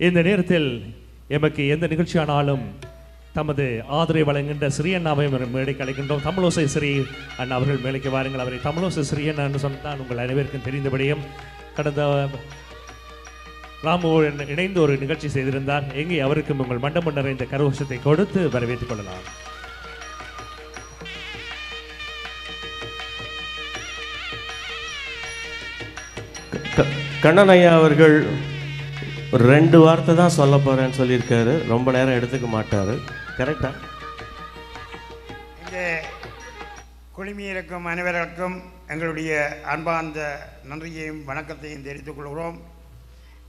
இந்த நேரத்தில் எமக்கு எந்த நிகழ்ச்சியானாலும் தமது ஆதரவை வழங்குகின்ற ஸ்ரீ அண்ணாவை மேடைக்கு அழைக்கின்றோம். தமிழோசை ஸ்ரீ அண்ணா அவர்கள் மேடைக்கு வாருங்கள். அவரை தமிழோசை ஸ்ரீ அண்ணா என்று சொன்னால் உங்கள் அனைவருக்கும் தெரிந்தபடியும் கடந்த ராமுவோடு இணைந்து ஒரு நிகழ்ச்சி செய்திருந்தார். எங்கே அவருக்கும் உங்கள் மண்டபம் நிறைந்த கரகோஷத்தை கொடுத்து வரவேற்றுக் கொள்ளலாம். கண்ணன் ஐயா அவர்கள் ஒரு 2 வார்த்தை தான் சொல்ல போகிறேன்னு சொல்லியிருக்காரு. ரொம்ப நேரம் எடுத்துக்க மாட்டார். கரெக்டா? இங்கே குழுமியிருக்கும் அனைவருக்கும் எங்களுடைய அன்பார்ந்த நன்றியையும் வணக்கத்தையும் தெரிவித்துக் கொள்கிறோம்.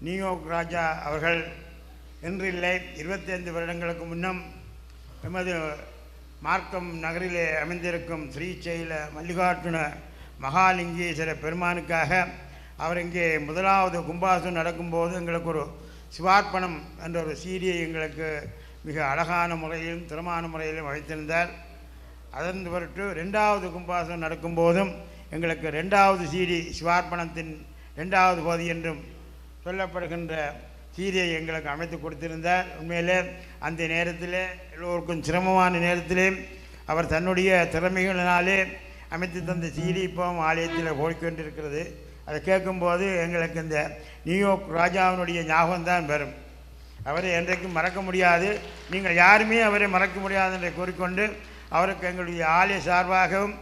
நியூயார்க் ராஜா அவர்கள் இன்றில்லை 25 வருடங்களுக்கு முன்னம் எமது மார்க்கம் நகரிலே அமைந்திருக்கும் ஸ்ரீசைல மல்லிகார்ஜுன மகாலிங்கேஸ்வர பெருமானுக்காக அவர் இங்கே முதலாவது கும்பாசம் நடக்கும்போது எங்களுக்கு ஒரு சிவார்ப்பணம் என்ற ஒரு சீடியை எங்களுக்கு மிக அழகான முறையிலும் திறமான முறையிலும் வைத்திருந்தார். அதன் பொருட்டு 2வது கும்பாசம் நடக்கும்போதும் எங்களுக்கு 2வது சீடி சிவார்ப்பணத்தின் 2வது பகுதி என்றும் சொல்லப்படுகின்ற சீடியை எங்களுக்கு அமைத்து கொடுத்திருந்தார். உண்மையிலே அந்த நேரத்தில் எல்லோருக்கும் சிரமமான நேரத்திலே அவர் தன்னுடைய திறமைகளினாலே அமைத்து தந்த சீடி இப்போ ஆலயத்தில் போய்கொண்டிருக்கிறது. அதை கேட்கும்போது எங்களுக்கு இந்த நியூயார்க் ராஜாவினுடைய ஞாபகம் தான் வரும். அவரை என்றைக்கும் மறக்க முடியாது. நீங்கள் யாருமே அவரை மறக்க முடியாது என்று கூறிக்கொண்டு அவருக்கு எங்களுடைய ஆலய சார்பாகவும்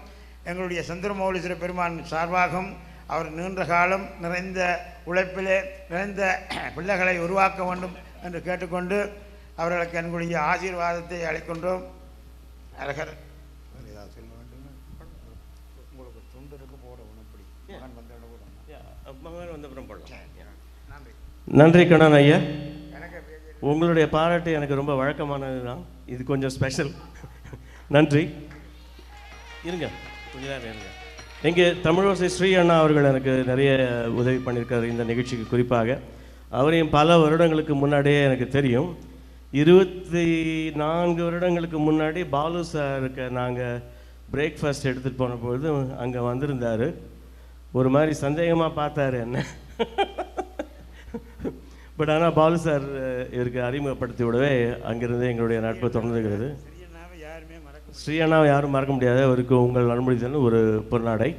எங்களுடைய சந்திரமௌலீஸ்வர பெருமான் சார்பாகவும் அவர் நீண்ட காலம் நிறைந்த உழைப்பிலே நிறைந்த பிள்ளைகளை உருவாக்க வேண்டும் என்று கேட்டுக்கொண்டு அவர்களுக்கு எங்களுடைய ஆசீர்வாதத்தை அளிக்கின்றோம். அழகர் உங்களுக்கு துண்டருக்கு போடணும். நன்றி கண்ணன் ஐயா. உங்களுடைய பாராட்டு எனக்கு ரொம்ப வழக்கமானது தான். இது கொஞ்சம் ஸ்பெஷல். நன்றி. இருங்க கொஞ்ச நேரம் இருங்க. இங்கே தமிழோசை ஸ்ரீ அண்ணா அவர்கள் எனக்கு நிறைய உதவி பண்ணியிருக்காரு இந்த நிகழ்ச்சிக்கு. குறிப்பாக அவரையும் பல வருடங்களுக்கு முன்னாடியே எனக்கு தெரியும். 24 வருடங்களுக்கு முன்னாடி பாலு சாருக்கு நாங்கள் பிரேக்ஃபாஸ்ட் எடுத்துகிட்டு போன பொழுது அங்கே வந்திருந்தார். ஒரு மாதிரி சந்தேகமாக பார்த்தாரு என்ன. பட் ஆனால் பாலு சார் இவருக்கு அறிமுகப்படுத்தி விடவே அங்கிருந்து எங்களுடைய நட்பு தொடர்ந்துகிறது. ஸ்ரீ அண்ணாவை யாரும் மறக்க முடியாது. அவருக்கு உங்கள் அனுமதி ஒரு பொன்னாடை.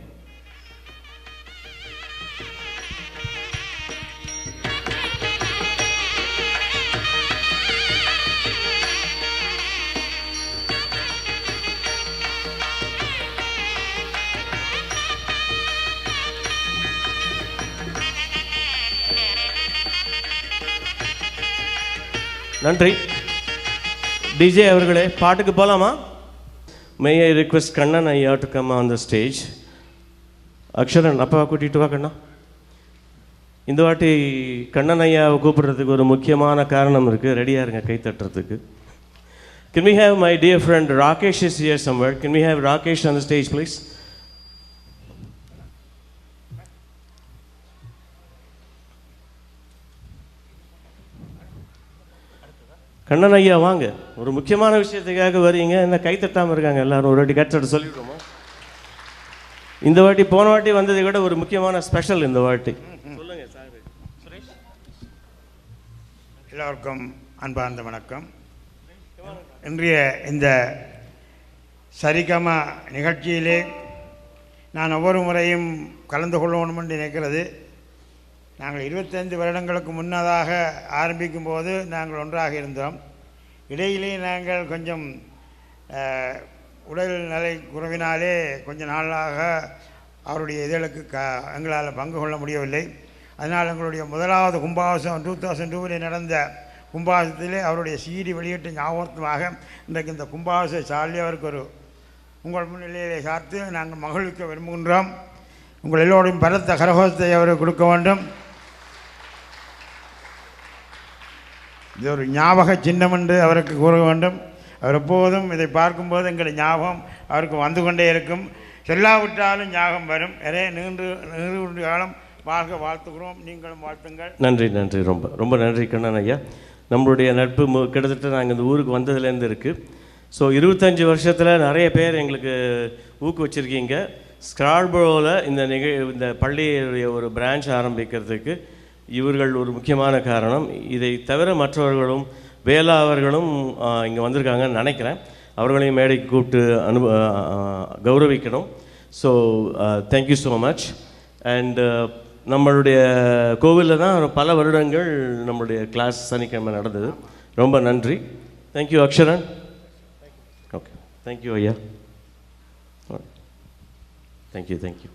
நன்றி. டிஜே அவர்களே, பாட்டுக்கு போகலாமா? May I request Kannan Ayya to come on the stage? Aksharan அப்பா கூட்டிகிட்டு வா கண்ணா. இந்த வாட்டி கண்ணன் ஐயாவை கூப்பிடுறதுக்கு ஒரு முக்கியமான காரணம் இருக்குது. ரெடியாக இருங்க கை தட்டுறதுக்கு. Can we have my dear friend Rakesh is here somewhere? Can we have Rakesh on the stage please? Kannan ஐயா வாங்க. ஒரு முக்கியமான விஷயத்துக்காக வரீங்க. என்ன கை தட்டாமல் இருக்காங்க எல்லாரும்? ஒரு வாட்டி கட்டட சொல்லிவிடுவோமா? இந்த வாட்டி போன வாட்டி வந்ததை விட ஒரு முக்கியமான ஸ்பெஷல் இந்த வாட்டி. சொல்லுங்க சார். சுரேஷ், எல்லோருக்கும் அன்பார்ந்த வணக்கம். இன்றைய இந்த சரிகமா நிகழ்ச்சியிலே நான் ஒவ்வொரு முறையும் கலந்து கொள்ளணும் என்று நினைக்கிறது. நாங்கள் 25 வருடங்களுக்கு முன்னதாக ஆரம்பிக்கும் போது நாங்கள் ஒன்றாக இருந்தோம். இடையிலே நாங்கள் கொஞ்சம் உடல்நிலை குறைவினாலே கொஞ்ச நாளாக அவருடைய இதழுக்கு எங்களால் பங்கு கொள்ள முடியவில்லை. அதனால் எங்களுடைய முதலாவது கும்பாபிஷேகம் 2002 நடந்த கும்பாபிஷேகத்திலே அவருடைய சீடி வெளியிட்ட ஞாபகமாக இன்றைக்கு இந்த கும்பாபிஷேக சாலை அவருக்கு ஒரு உங்கள் முன்னிலையிலே சார்த்து நாங்கள் மகிழ்விக்க விரும்புகின்றோம். உங்கள் எல்லோரும் பலத்த கரகோஷத்தை அவருக்கு கொடுக்க வேண்டும். இது ஒரு ஞாபக சின்னம் என்று அவருக்கு கூற வேண்டும். அவர் எப்போதும் இதை பார்க்கும்போது எங்களுடைய ஞாபகம் அவருக்கு வந்து கொண்டே இருக்கும். சொல்லாவிட்டாலும் ஞாபகம் வரும். நிறைய நீண்ட காலம் வாழ்க வாழ்த்துக்கிறோம். நீங்களும் வாழ்த்துங்கள். நன்றி நன்றி. ரொம்ப ரொம்ப நன்றி கண்ணன் ஐயா. நம்மளுடைய நட்பு கிட்டத்தட்ட நாங்கள் இந்த ஊருக்கு வந்ததுலேருந்து இருக்குது. ஸோ 25 வருஷத்தில் நிறைய பேர் எங்களுக்கு ஊக்குவிச்சிருக்கீங்க. ஸ்க்ரார்பரோவில் இந்த பள்ளியுடைய ஒரு பிரான்ச் ஆரம்பிக்கிறதுக்கு இவர்கள் ஒரு முக்கியமான காரணம். இதை தவிர மற்றவர்களும் வேலா அவர்களும் இங்கே வந்திருக்காங்கன்னு நினைக்கிறேன். அவர்களையும் மேடைக்கு கூப்பிட்டு கௌரவிக்கணும். So thank you so much. And நம்மளுடைய கோவிலில் தான் பல வருடங்கள் நம்மளுடைய கிளாஸ் சனிக்கிழமை நடந்தது. ரொம்ப நன்றி. தேங்க்யூ அக்ஷரன். ஓகே, தேங்க்யூ ஐயா. தேங்க்யூ.